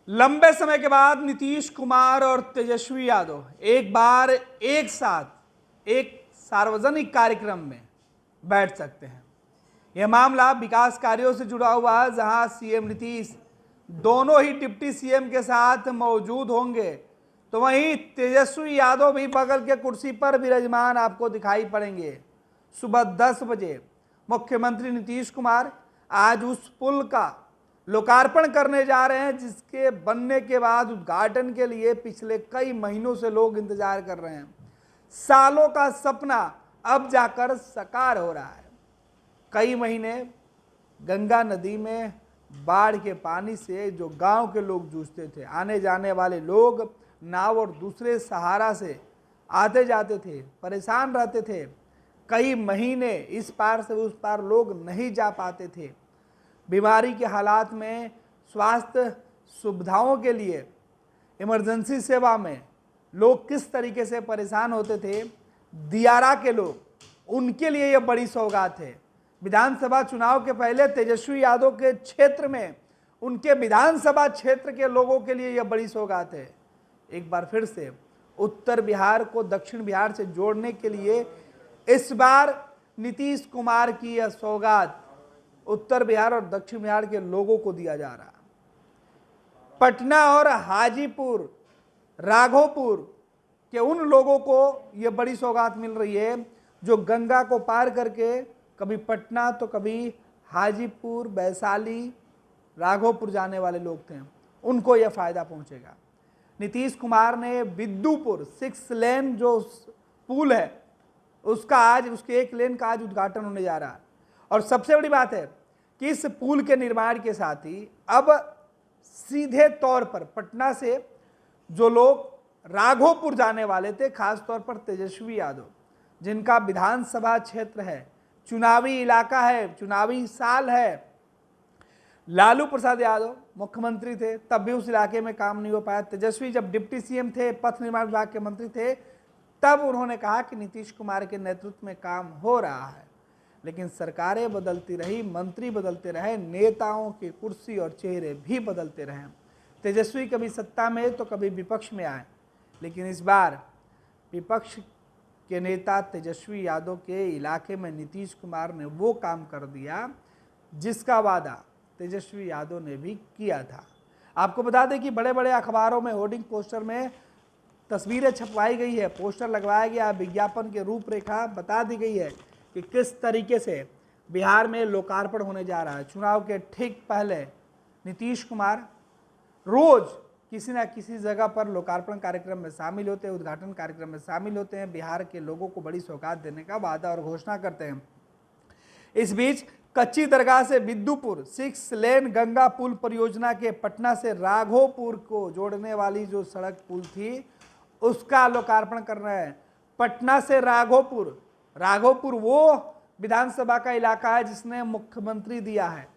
लंबे समय के बाद नीतीश कुमार और तेजस्वी यादव एक बार एक साथ एक सार्वजनिक कार्यक्रम में बैठ सकते हैं। यह मामला विकास कार्यों से जुड़ा हुआ है, जहां सीएम नीतीश दोनों ही डिप्टी सीएम के साथ मौजूद होंगे, तो वहीं तेजस्वी यादव भी बगल के कुर्सी पर विराजमान आपको दिखाई पड़ेंगे। सुबह 10 बजे मुख्यमंत्री नीतीश कुमार आज उस पुल का लोकार्पण करने जा रहे हैं, जिसके बनने के बाद उद्घाटन के लिए पिछले कई महीनों से लोग इंतजार कर रहे हैं। सालों का सपना अब जाकर साकार हो रहा है। कई महीने गंगा नदी में बाढ़ के पानी से जो गांव के लोग जूझते थे, आने जाने वाले लोग नाव और दूसरे सहारा से आते जाते थे, परेशान रहते थे। कई महीने इस पार से उस पार लोग नहीं जा पाते थे। बीमारी के हालात में, स्वास्थ्य सुविधाओं के लिए, इमरजेंसी सेवा में लोग किस तरीके से परेशान होते थे, दियारा के लोग, उनके लिए यह बड़ी सौगात है। विधानसभा चुनाव के पहले तेजस्वी यादव के क्षेत्र में उनके विधानसभा क्षेत्र के लोगों के लिए यह बड़ी सौगात है। एक बार फिर से उत्तर बिहार को दक्षिण बिहार से जोड़ने के लिए इस बार नीतीश कुमार की यह सौगात उत्तर बिहार और दक्षिण बिहार के लोगों को दिया जा रहा। पटना और हाजीपुर, राघोपुर के उन लोगों को यह बड़ी सौगात मिल रही है जो गंगा को पार करके कभी पटना तो कभी हाजीपुर, वैशाली, राघोपुर जाने वाले लोग थे, उनको यह फायदा पहुंचेगा। नीतीश कुमार ने बिद्दुपुर 6 लेन जो पुल है उसका आज, उसके 1 लेन का आज उद्घाटन होने जा रहा है। और सबसे बड़ी बात है कि इस पुल के निर्माण के साथ ही अब सीधे तौर पर पटना से जो लोग राघोपुर जाने वाले थे, खास तौर पर तेजस्वी यादव, जिनका विधानसभा क्षेत्र है, चुनावी इलाका है, चुनावी साल है। लालू प्रसाद यादव मुख्यमंत्री थे, तब भी उस इलाके में काम नहीं हो पाया। तेजस्वी जब डिप्टी सीएम थे, पथ निर्माण विभाग के मंत्री थे, तब उन्होंने कहा कि नीतीश कुमार के नेतृत्व में काम हो रहा है। लेकिन सरकारें बदलती रही, मंत्री बदलते रहे, नेताओं की कुर्सी और चेहरे भी बदलते रहे। तेजस्वी कभी सत्ता में तो कभी विपक्ष में आए, लेकिन इस बार विपक्ष के नेता तेजस्वी यादव के इलाके में नीतीश कुमार ने वो काम कर दिया जिसका वादा तेजस्वी यादव ने भी किया था। आपको बता दें कि बड़े बड़े अखबारों में होर्डिंग पोस्टर में तस्वीरें छपवाई गई है, पोस्टर लगवाया गया, विज्ञापन के रूपरेखा बता दी गई है कि किस तरीके से बिहार में लोकार्पण होने जा रहा है। चुनाव के ठीक पहले नीतीश कुमार रोज किसी न किसी जगह पर लोकार्पण कार्यक्रम में शामिल होते हैं, उद्घाटन कार्यक्रम में शामिल होते हैं, बिहार के लोगों को बड़ी सौगात देने का वादा और घोषणा करते हैं। इस बीच कच्ची दरगाह से बिद्दुपुर 6 लेन गंगा पुल परियोजना के पटना से राघोपुर को जोड़ने वाली जो सड़क पुल थी, उसका लोकार्पण कर रहे हैं। पटना से राघोपुर, राघोपुर वो विधानसभा का इलाका है जिसने मुख्यमंत्री दिया है,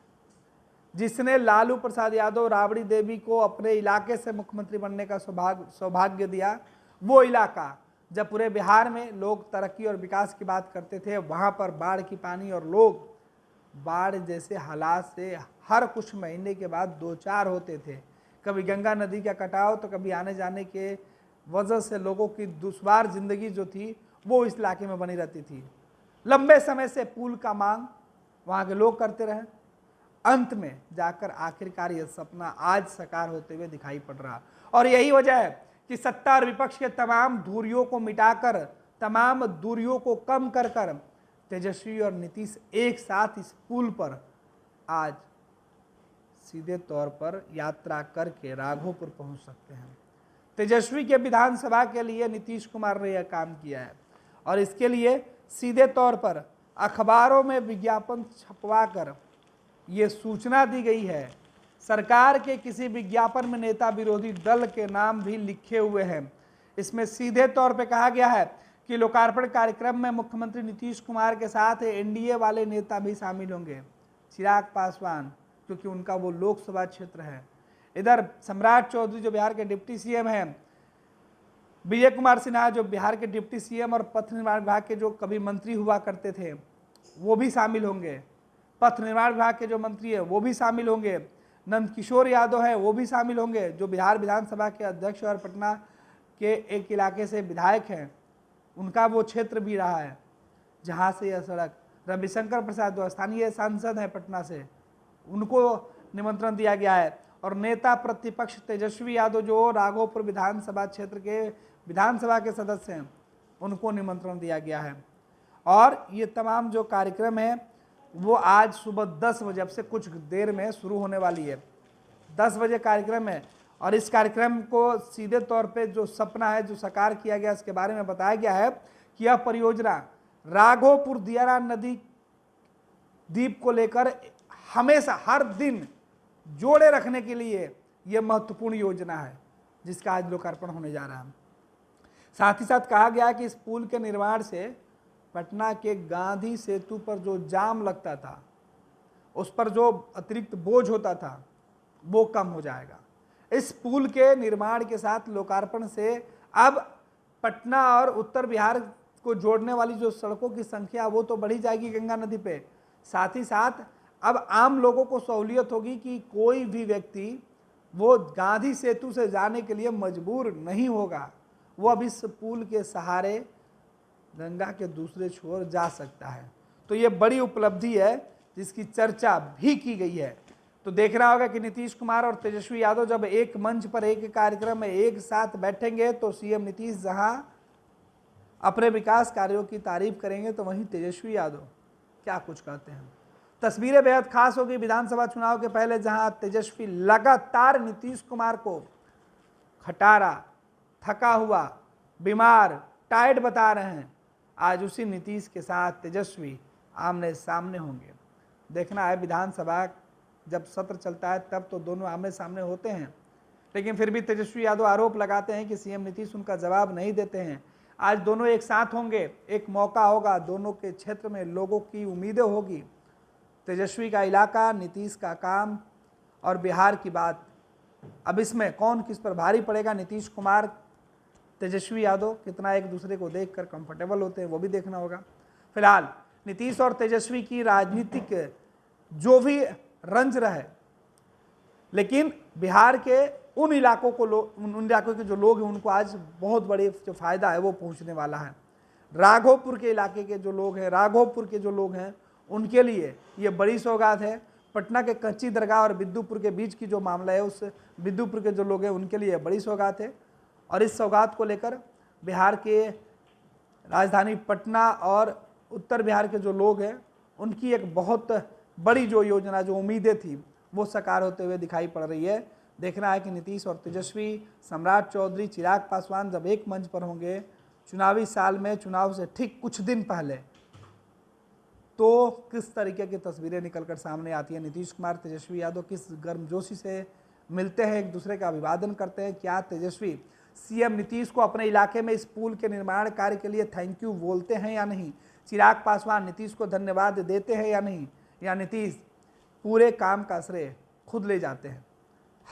जिसने लालू प्रसाद यादव, राबड़ी देवी को अपने इलाके से मुख्यमंत्री बनने का सौभाग्य दिया। वो इलाका जब पूरे बिहार में लोग तरक्की और विकास की बात करते थे, वहाँ पर बाढ़ की पानी और लोग बाढ़ जैसे हालात से हर कुछ महीने के बाद 2-4 होते थे। कभी गंगा नदी का कटाव तो कभी आने जाने के वजह से लोगों की दुश्वार जिंदगी जो थी वो इस इलाके में बनी रहती थी। लंबे समय से पुल का मांग वहाँ के लोग करते रहे। अंत में जाकर आखिरकार यह सपना आज साकार होते हुए दिखाई पड़ रहा। और यही वजह है कि सत्ता और विपक्ष के तमाम दूरियों को मिटाकर, तमाम दूरियों को कम कर कर तेजस्वी और नीतीश एक साथ इस पुल पर आज सीधे तौर पर यात्रा करके राघोपुर पहुंच सकते हैं। तेजस्वी के विधानसभा के लिए नीतीश कुमार ने यह काम किया है और इसके लिए सीधे तौर पर अखबारों में विज्ञापन छपवा कर ये सूचना दी गई है। सरकार के किसी विज्ञापन में नेता विरोधी दल के नाम भी लिखे हुए हैं। इसमें सीधे तौर पे कहा गया है कि लोकार्पण कार्यक्रम में मुख्यमंत्री नीतीश कुमार के साथ एनडीए वाले नेता भी शामिल होंगे। चिराग पासवान, क्योंकि उनका वो लोकसभा क्षेत्र है। इधर सम्राट चौधरी जो बिहार के डिप्टी सीएम हैं, विजय कुमार सिन्हा जो बिहार के डिप्टी सीएम और पथ निर्माण विभाग के जो कभी मंत्री हुआ करते थे, वो भी शामिल होंगे। पथ निर्माण विभाग के जो मंत्री हैं वो भी शामिल होंगे। नंदकिशोर यादव है वो भी शामिल होंगे, जो बिहार विधानसभा के अध्यक्ष और पटना के एक इलाके से विधायक हैं, उनका वो क्षेत्र भी रहा है जहाँ से यह सड़क। रविशंकर प्रसाद जो स्थानीय सांसद हैं पटना से, उनको निमंत्रण दिया गया है। और नेता प्रतिपक्ष तेजस्वी यादव जो राघोपुर विधानसभा क्षेत्र के विधानसभा के सदस्य हैं, उनको निमंत्रण दिया गया है। और ये तमाम जो कार्यक्रम है वो आज सुबह 10 बजे, अब से कुछ देर में शुरू होने वाली है। 10 बजे कार्यक्रम है और इस कार्यक्रम को सीधे तौर पे जो सपना है जो साकार किया गया, इसके बारे में बताया गया है कि यह परियोजना राघोपुर दियारा नदी द्वीप को लेकर हमेशा हर दिन जोड़े रखने के लिए यह महत्वपूर्ण योजना है, जिसका आज लोकार्पण होने जा रहा है। साथ ही साथ कहा गया कि इस पुल के निर्माण से पटना के गांधी सेतु पर जो जाम लगता था, उस पर जो अतिरिक्त बोझ होता था, वो कम हो जाएगा। इस पुल के निर्माण के साथ लोकार्पण से अब पटना और उत्तर बिहार को जोड़ने वाली जो सड़कों की संख्या वो तो बढ़ी जाएगी गंगा नदी पे। साथ ही साथ अब आम लोगों को सहूलियत होगी कि कोई भी व्यक्ति वो गांधी सेतु से जाने के लिए मजबूर नहीं होगा, वो अब इस पुल के सहारे गंगा के दूसरे छोर जा सकता है। तो ये बड़ी उपलब्धि है जिसकी चर्चा भी की गई है। तो देखना होगा कि नीतीश कुमार और तेजस्वी यादव जब एक मंच पर एक कार्यक्रम में एक साथ बैठेंगे तो सीएम नीतीश जहां अपने विकास कार्यों की तारीफ करेंगे तो वहीं तेजस्वी यादव क्या कुछ कहते हैं। तस्वीरें बेहद खास होगी विधानसभा चुनाव के पहले, जहां तेजस्वी लगातार नीतीश कुमार को खटारा, थका हुआ, बीमार, टायर्ड बता रहे हैं। आज उसी नीतीश के साथ तेजस्वी आमने सामने होंगे। देखना है विधानसभा जब सत्र चलता है तब तो दोनों आमने सामने होते हैं, लेकिन फिर भी तेजस्वी यादव आरोप लगाते हैं कि सीएम नीतीश उनका जवाब नहीं देते हैं। आज दोनों एक साथ होंगे, एक मौका होगा, दोनों के क्षेत्र में लोगों की उम्मीदें होगी। तेजस्वी का इलाका, नीतीश का काम और बिहार की बात। अब इसमें कौन किस पर भारी पड़ेगा, नीतीश कुमार, तेजस्वी यादव कितना एक दूसरे को देखकर कंफर्टेबल होते हैं, वो भी देखना होगा। फिलहाल नीतीश और तेजस्वी की राजनीतिक जो भी रंज रहे, लेकिन बिहार के उन इलाकों के जो लोग हैं उनको आज बहुत बड़े जो फायदा है वो पहुंचने वाला है। राघोपुर के इलाके के जो लोग हैं, राघोपुर के जो लोग हैं, उनके लिए ये बड़ी सौगात है। पटना के कच्ची दरगाह और बिद्दुपुर के बीच की जो मामला है, उस बिद्दुपुर के जो लोग हैं उनके लिए बड़ी सौगात है। और इस सौगात को लेकर बिहार के राजधानी पटना और उत्तर बिहार के जो लोग हैं उनकी एक बहुत बड़ी जो योजना, जो उम्मीदें थी, वो साकार होते हुए दिखाई पड़ रही है। देखना है कि नीतीश और तेजस्वी, सम्राट चौधरी, चिराग पासवान जब एक मंच पर होंगे चुनावी साल में, चुनाव से ठीक कुछ दिन पहले, तो किस तरीके की तस्वीरें निकलकर सामने आती है। नीतीश कुमार, तेजस्वी यादव किस गर्मजोशी से मिलते हैं, एक दूसरे का अभिवादन करते हैं। क्या तेजस्वी सीएम नीतीश को अपने इलाके में इस पुल के निर्माण कार्य के लिए थैंक यू बोलते हैं या नहीं? चिराग पासवान नीतीश को धन्यवाद देते हैं या नहीं? या नीतीश पूरे काम का श्रेय खुद ले जाते हैं?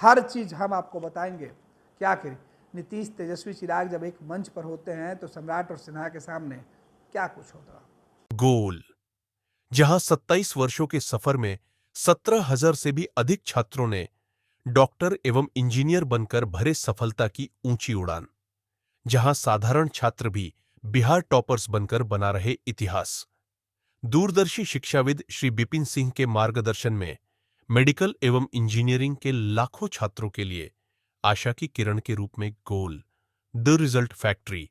हर चीज़ हम आपको बताएंगे कि आखिर नीतीश, तेजस्वी, चिराग जब एक मंच पर होते हैं तो सम्राट और सिन्हा के सामने क्या कुछ होता। गोल, जहां 27 वर्षों के सफर में 17,000 से भी अधिक छात्रों ने डॉक्टर एवं इंजीनियर बनकर भरे सफलता की ऊंची उड़ान, जहां साधारण छात्र भी बिहार टॉपर्स बनकर बना रहे इतिहास। दूरदर्शी शिक्षाविद श्री बिपिन सिंह के मार्गदर्शन में मेडिकल एवं इंजीनियरिंग के लाखों छात्रों के लिए आशा की किरण के रूप में गोल, द रिजल्ट फैक्ट्री